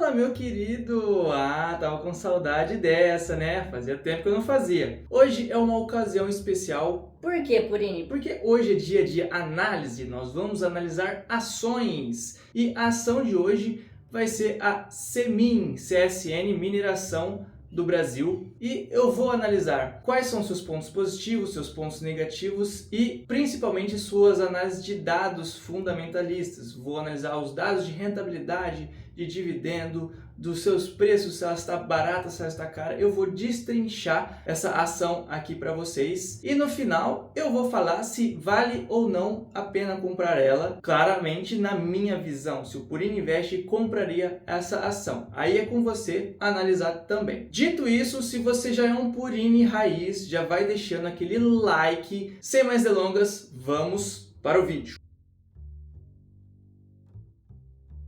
Fala, meu querido! Tava com saudade dessa, né? Fazia tempo que eu não fazia. Hoje é uma ocasião especial. Por que, Purini? Porque hoje é dia de análise, nós vamos analisar ações. E a ação de hoje vai ser a CMIN, CSN Mineração do Brasil, e eu vou analisar quais são seus pontos positivos, seus pontos negativos e principalmente suas análises de dados fundamentalistas. Vou analisar os dados de rentabilidade, de dividendo, dos seus preços, se ela está barata, se ela está cara. Eu vou destrinchar essa ação aqui para vocês e no final eu vou falar se vale ou não a pena comprar ela, claramente na minha visão, se o Purini Invest compraria essa ação. Aí é com você analisar também. Dito isso, se você já é um Purini raiz, já vai deixando aquele like. Sem mais delongas, vamos para o vídeo.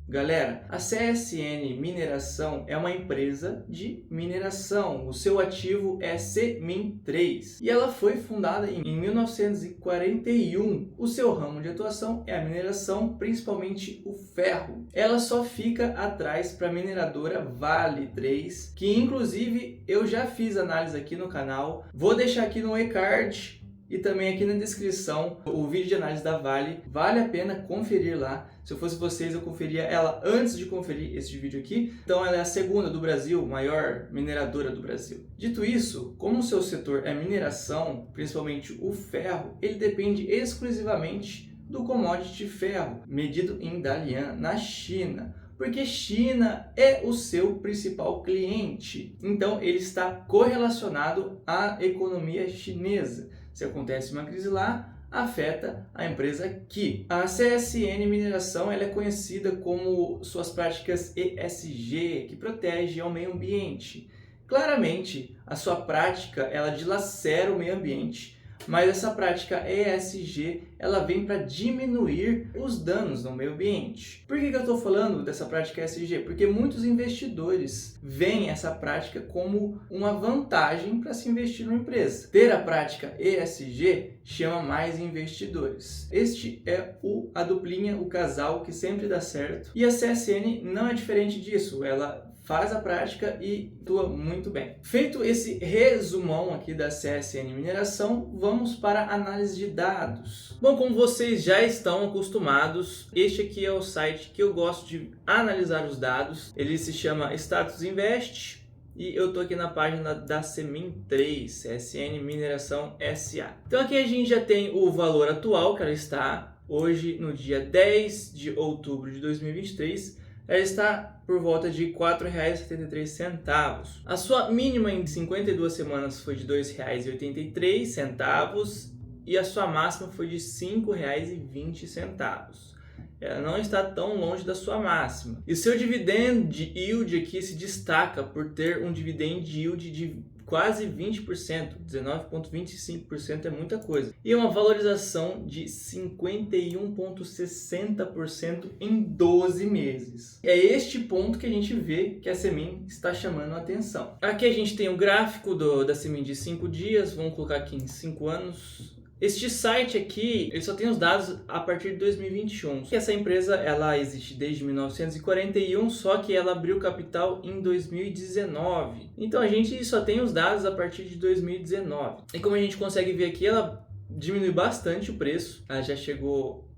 Galera, a CSN Mineração é uma empresa de mineração. O seu ativo é CMIN3 e ela foi fundada em 1941. O seu ramo de atuação é a mineração, principalmente o ferro. Ela só fica atrás para a mineradora Vale 3, que inclusive eu já fiz análise aqui no canal. Vou deixar aqui no e-card e também aqui na descrição o vídeo de análise da Vale. Vale a pena conferir lá. Se eu fosse vocês, eu conferia ela antes de conferir esse vídeo aqui. Então ela é a segunda do Brasil, maior mineradora do Brasil. Dito isso, como o seu setor é mineração, principalmente o ferro, ele depende exclusivamente do commodity ferro, medido em Dalian, na China. Porque China é o seu principal cliente. Então ele está correlacionado à economia chinesa. Se acontece uma crise lá, afeta a empresa aqui. A CSN Mineração ela é conhecida como suas práticas ESG, que protege ao meio ambiente. Claramente, a sua prática ela dilacera o meio ambiente, mas essa prática ESG ela vem para diminuir os danos no meio ambiente. Por que eu estou falando dessa prática ESG? Porque muitos investidores veem essa prática como uma vantagem para se investir numa empresa. Ter a prática ESG chama mais investidores. Este é a duplinha, o casal que sempre dá certo. E a CSN não é diferente disso. Ela faz a prática e atua muito bem. Feito esse resumão aqui da CSN Mineração, vamos para a análise de dados. Bom, como vocês já estão acostumados, este aqui é o site que eu gosto de analisar os dados. Ele se chama Status Invest e eu estou aqui na página da CMIN3, CSN Mineração SA. Então aqui a gente já tem o valor atual que ela está hoje no dia 10 de outubro de 2023. Ela está por volta de R$ 4,73. A sua mínima em 52 semanas foi de R$ 2,83 e a sua máxima foi de R$ 5,20. Ela não está tão longe da sua máxima. E o seu dividend yield aqui se destaca por ter um dividend yield de quase 20%, 19,25% é muita coisa. E uma valorização de 51,60% em 12 meses. É este ponto que a gente vê que a CMIN está chamando a atenção. Aqui a gente tem o gráfico da CMIN de 5 dias, vamos colocar aqui em 5 anos. Este site aqui, ele só tem os dados a partir de 2021. Essa empresa, ela existe desde 1941, só que ela abriu capital em 2019. Então a gente só tem os dados a partir de 2019. E como a gente consegue ver aqui, ela diminui bastante o preço. Ela já chegou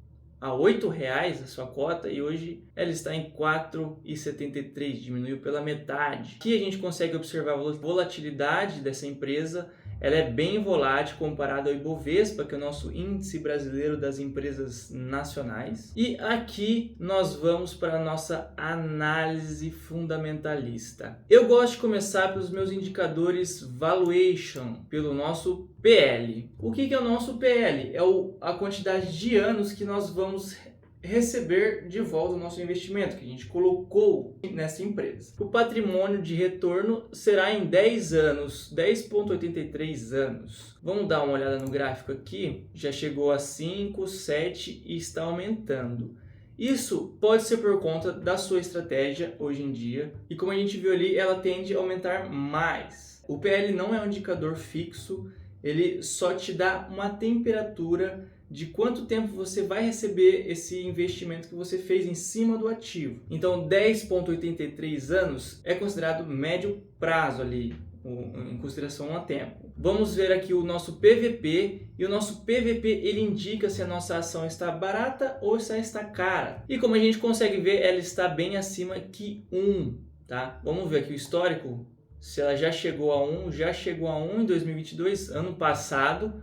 a R$ 8,00 a sua cota e hoje ela está em R$ 4,73, diminuiu pela metade. Aqui a gente consegue observar a volatilidade dessa empresa. Ela é bem volátil comparado ao Ibovespa, que é o nosso índice brasileiro das empresas nacionais. E aqui nós vamos para a nossa análise fundamentalista. Eu gosto de começar pelos meus indicadores valuation, pelo nosso PL. O que é o nosso PL? É a quantidade de anos que nós vamos receber de volta o nosso investimento que a gente colocou nessa empresa. O patrimônio de retorno será em 10 anos, 10,83 anos. Vamos dar uma olhada no gráfico aqui, já chegou a 5, 7 e está aumentando. Isso pode ser por conta da sua estratégia hoje em dia e como a gente viu ali, ela tende a aumentar mais. O PL não é um indicador fixo, ele só te dá uma temperatura de quanto tempo você vai receber esse investimento que você fez em cima do ativo. Então 10,83 anos é considerado médio prazo ali, em consideração a tempo. Vamos ver aqui o nosso PVP, e o nosso PVP ele indica se a nossa ação está barata ou se ela está cara. E como a gente consegue ver, ela está bem acima que 1, tá? Vamos ver aqui o histórico, se ela já chegou a 1, já chegou a 1 em 2022, ano passado,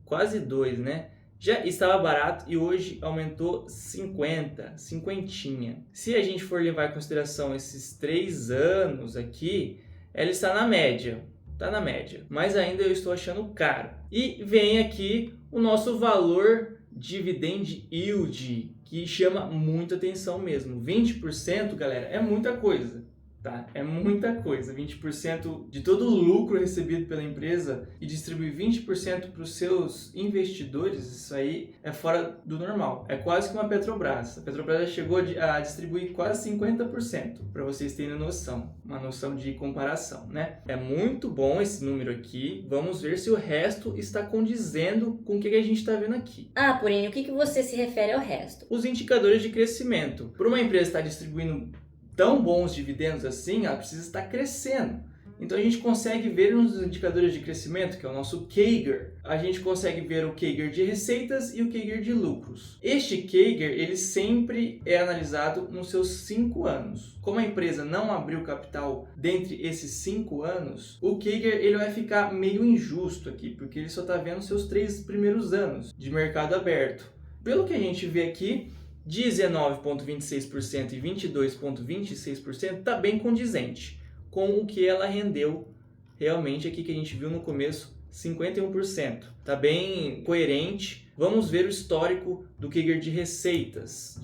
quase 2, né? Já estava barato e hoje aumentou 50. Se a gente for levar em consideração esses 3 anos aqui, ela está na média, mas ainda eu estou achando caro. E vem aqui o nosso valor dividend yield, que chama muita atenção mesmo. 20%, galera, é muita coisa. Tá? É muita coisa, 20% de todo o lucro recebido pela empresa e distribuir 20% para os seus investidores, isso aí é fora do normal. É quase que uma Petrobras. A Petrobras já chegou a distribuir quase 50%, para vocês terem noção, uma noção de comparação, né? É muito bom esse número aqui. Vamos ver se o resto está condizendo com o que a gente está vendo aqui. Purinho, o que você se refere ao resto? Os indicadores de crescimento. Para uma empresa estar distribuindo tão bons dividendos assim, ela precisa estar crescendo. Então a gente consegue ver nos indicadores de crescimento, que é o nosso CAGR, a gente consegue ver o CAGR de receitas e o CAGR de lucros. Este CAGR, ele sempre é analisado nos seus 5 anos. Como a empresa não abriu capital dentre esses 5 anos, o CAGR ele vai ficar meio injusto aqui, porque ele só está vendo os seus 3 primeiros anos de mercado aberto. Pelo que a gente vê aqui, 19,26% e 22,26% está bem condizente com o que ela rendeu realmente aqui que a gente viu no começo, 51%. Está bem coerente. Vamos ver o histórico do CAGR de receitas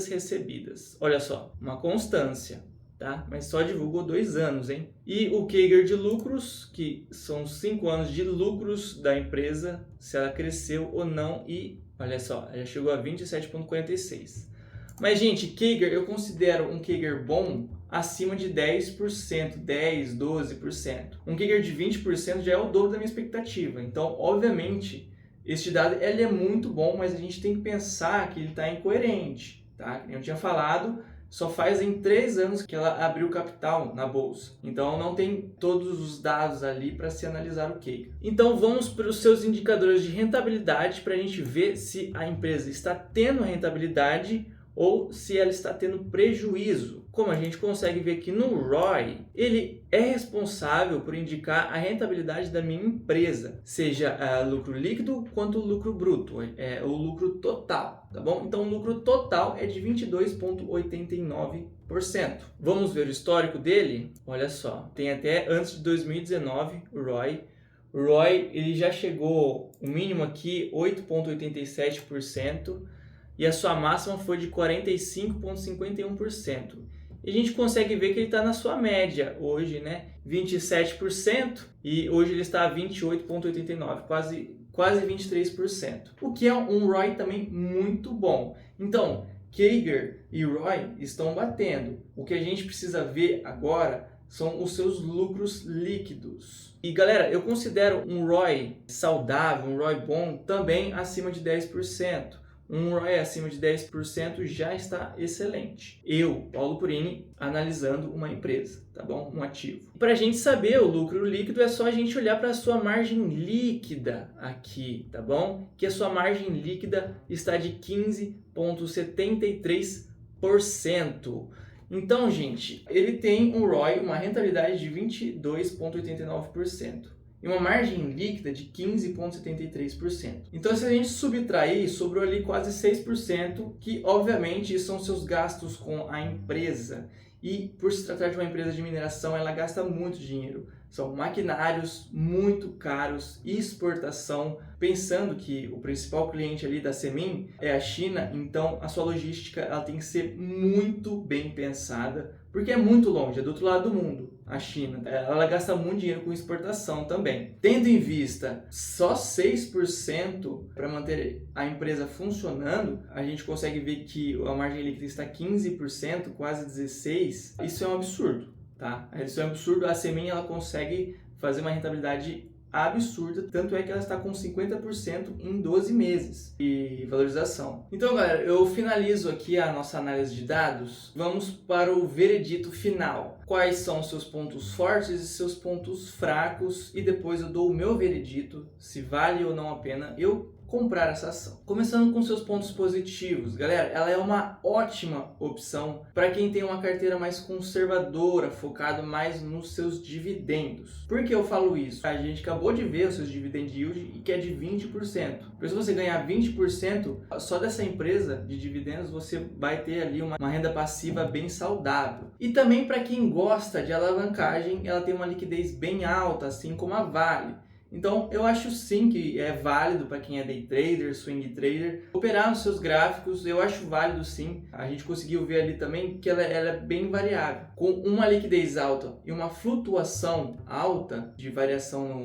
recebidas. Olha só, uma constância, tá? Mas só divulgou 2 anos, hein? E o CAGR de lucros, que são 5 anos de lucros da empresa, se ela cresceu ou não, e olha só, já chegou a 27,46. Mas, gente, CAGR, eu considero um CAGR bom acima de 10%, 10%, 12%. Um CAGR de 20% já é o dobro da minha expectativa. Então, obviamente, este dado ele é muito bom, mas a gente tem que pensar que ele está incoerente, tá? Como eu tinha falado, só faz em 3 anos que ela abriu capital na bolsa. Então não tem todos os dados ali para se analisar o CAGR. Então vamos para os seus indicadores de rentabilidade para a gente ver se a empresa está tendo rentabilidade ou se ela está tendo prejuízo. Como a gente consegue ver aqui no ROI, ele é responsável por indicar a rentabilidade da minha empresa, seja lucro líquido quanto lucro bruto, o lucro total, tá bom? Então o lucro total é de 22,89%. Vamos ver o histórico dele? Olha só, tem até antes de 2019 o ROI. O ROI ele já chegou, o mínimo aqui, 8,87%. E a sua máxima foi de 45,51%. E a gente consegue ver que ele está na sua média hoje, né? 27%, e hoje ele está a 28,89%, quase 23%. O que é um ROI também muito bom. Então, CAGR e ROI estão batendo. O que a gente precisa ver agora são os seus lucros líquidos. E galera, eu considero um ROI saudável, um ROI bom, também acima de 10%. Um ROI acima de 10% já está excelente. Eu, Paulo Purini, analisando uma empresa, tá bom? Um ativo. Para a gente saber o lucro líquido, é só a gente olhar para a sua margem líquida aqui, tá bom? Que a sua margem líquida está de 15,73%. Então, gente, ele tem um ROI, uma rentabilidade de 22,89%. E uma margem líquida de 15,73%. Então, se a gente subtrair, sobrou ali quase 6%, que obviamente são seus gastos com a empresa. E por se tratar de uma empresa de mineração, ela gasta muito dinheiro. São maquinários muito caros, exportação. Pensando que o principal cliente ali da Semin é a China, então a sua logística ela tem que ser muito bem pensada, porque é muito longe, é do outro lado do mundo. A China, ela gasta muito dinheiro com exportação também. Tendo em vista só 6% para manter a empresa funcionando, a gente consegue ver que a margem líquida está 15%, quase 16%. Isso é um absurdo, tá? Isso é um absurdo. A Semin ela consegue fazer uma rentabilidade absurda, tanto é que ela está com 50% em 12 meses de valorização. Então, galera, eu finalizo aqui a nossa análise de dados. Vamos para o veredito final. Quais são os seus pontos fortes e seus pontos fracos, e depois eu dou o meu veredito, se vale ou não a pena eu comprar essa ação. Começando com seus pontos positivos, galera, ela é uma ótima opção para quem tem uma carteira mais conservadora, focado mais nos seus dividendos. Por que eu falo isso? A gente acabou de ver os seus dividend yield, que é de 20%. Por isso, você ganhar 20% só dessa empresa de dividendos, você vai ter ali uma renda passiva bem saudável. E também para quem gosta de alavancagem, ela tem uma liquidez bem alta, assim como a Vale. Então, eu acho sim que é válido para quem é day trader, swing trader, operar nos seus gráficos. Eu acho válido sim. A gente conseguiu ver ali também que ela é bem variável. Com uma liquidez alta e uma flutuação alta de variação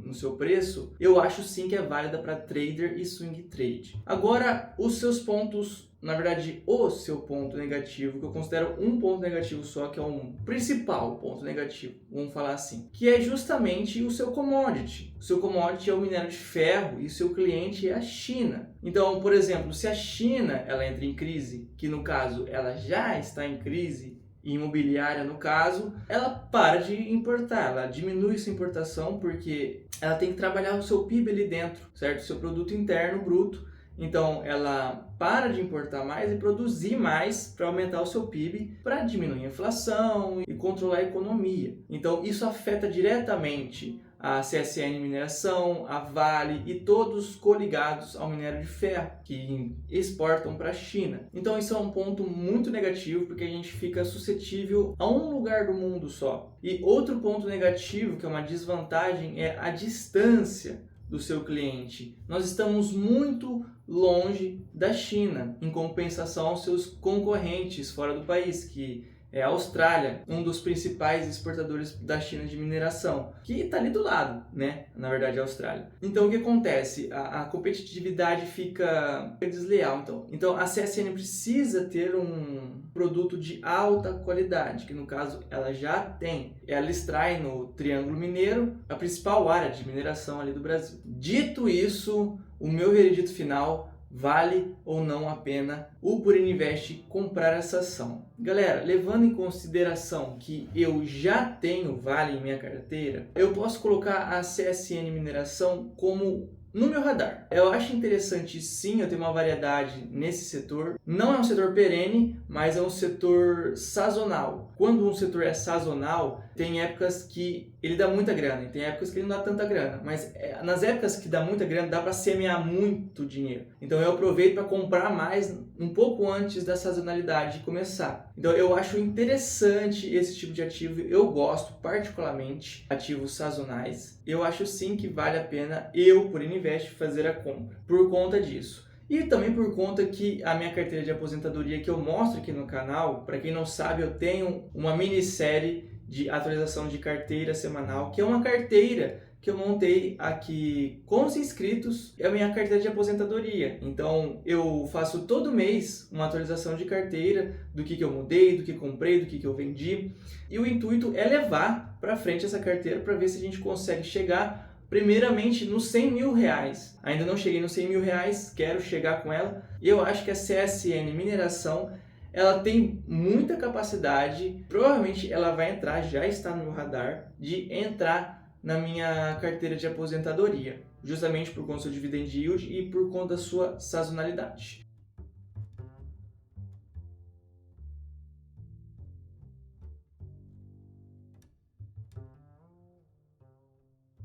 no seu preço, eu acho sim que é válida para trader e swing trade. Agora, os seus pontos, na verdade, o seu ponto negativo, que eu considero um ponto negativo só, que é um principal ponto negativo, vamos falar assim, que é justamente o seu commodity. O seu commodity é o minério de ferro e o seu cliente é a China. Então, por exemplo, se a China ela entra em crise, que no caso ela já está em crise, imobiliária no caso, ela para de importar, ela diminui sua importação porque ela tem que trabalhar o seu PIB ali dentro, certo? O seu produto interno bruto. Então, ela para de importar mais e produzir mais para aumentar o seu PIB, para diminuir a inflação e controlar a economia. Então, isso afeta diretamente a CSN Mineração, a Vale e todos coligados ao minério de ferro, que exportam para a China. Então, isso é um ponto muito negativo, porque a gente fica suscetível a um lugar do mundo só. E outro ponto negativo, que é uma desvantagem, é a distância do seu cliente. Nós estamos muito longe da China, em compensação aos seus concorrentes fora do país, que é a Austrália, um dos principais exportadores da China de mineração, que está ali do lado, né? Na verdade, a Austrália. Então, o que acontece? A competitividade fica desleal. Então, a CSN precisa ter um produto de alta qualidade, que no caso ela já tem. Ela extrai no Triângulo Mineiro, a principal área de mineração ali do Brasil. Dito isso, o meu veredito final: vale ou não a pena o Burinvest comprar essa ação? Galera, levando em consideração que eu já tenho Vale em minha carteira, eu posso colocar a CSN Mineração como no meu radar. Eu acho interessante sim, eu tenho uma variedade nesse setor. Não é um setor perene, mas é um setor sazonal. Quando um setor é sazonal, tem épocas que ele dá muita grana e tem épocas que ele não dá tanta grana. Mas nas épocas que dá muita grana, dá para semear muito dinheiro. Então eu aproveito para comprar mais um pouco antes da sazonalidade começar. Então eu acho interessante esse tipo de ativo. Eu gosto particularmente ativos sazonais. Eu acho sim que vale a pena eu, por Burinvest, fazer a compra por conta disso. E também por conta que a minha carteira de aposentadoria, que eu mostro aqui no canal, para quem não sabe, eu tenho uma minissérie de atualização de carteira semanal, que é uma carteira que eu montei aqui com os inscritos, é a minha carteira de aposentadoria. Então eu faço todo mês uma atualização de carteira, do que eu mudei, do que comprei, do que eu vendi. E o intuito é levar para frente essa carteira para ver se a gente consegue chegar primeiramente nos 100 mil reais. Ainda não cheguei nos 100 mil reais, quero chegar com ela. E eu acho que a CSN Mineração, ela tem muita capacidade, provavelmente ela vai entrar, já está no meu radar, de entrar na minha carteira de aposentadoria, justamente por conta do seu dividend yield e por conta da sua sazonalidade.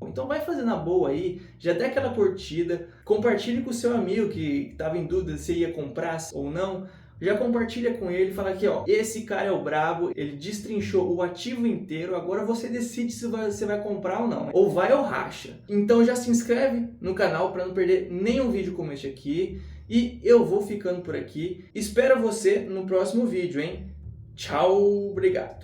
Então vai fazendo a boa aí, já dá aquela curtida, compartilhe com o seu amigo que estava em dúvida se ia comprar ou não. Já compartilha com ele, fala aqui, ó, esse cara é o brabo, ele destrinchou o ativo inteiro, agora você decide se você vai comprar ou não, né? Ou vai ou racha. Então já se inscreve no canal para não perder nenhum vídeo como este aqui, e eu vou ficando por aqui. Espero você no próximo vídeo, hein? Tchau, obrigado!